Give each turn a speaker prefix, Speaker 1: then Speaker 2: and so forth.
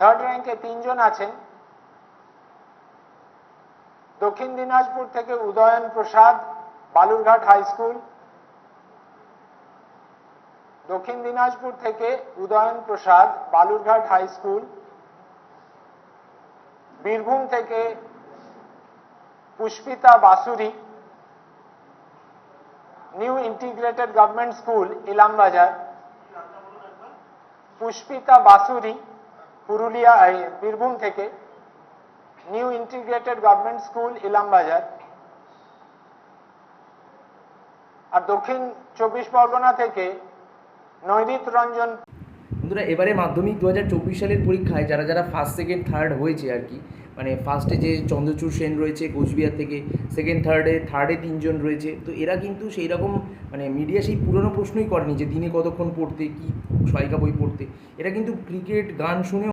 Speaker 1: Third র্যাঙ্কে 3 জন আছেন। দক্ষিণ দিনাজপুর থেকে উদয়ন প্রসাদ, বালুরঘাট হাই স্কুল। দক্ষিণ দিনাজপুর থেকে উদয়ন প্রসাদ, বালুরঘাট হাই স্কুল। বীরভূম থেকে Pushpita Basuri, new integrated government school, Ilambazar. Pushpita Basuri, Purulia, Birbhum থেকে, new integrated government school, Ilambazar. আর দক্ষিণ 24 পরগনা থেকে নৈরিত রঞ্জন।
Speaker 2: বন্ধুরা, এবারে মাধ্যমিক 2024 সালের পরীক্ষায় যারা যারা ফার্স্ট সেকেন্ড থার্ড হয়েছে আর কি, মানে ফার্স্টে যে চন্দ্রচূড় সেন রয়েছে কোচবিহার থেকে, সেকেন্ড থার্ডে 3 জন রয়েছে। তো এরা কিন্তু সেই রকম মানে মিডিয়া সেই পুরনো প্রশ্নই করেনি যে দিনে কতক্ষণ পড়তে, কি সহায়িকা বই পড়তে। এরা কিন্তু ক্রিকেট, গান শুনে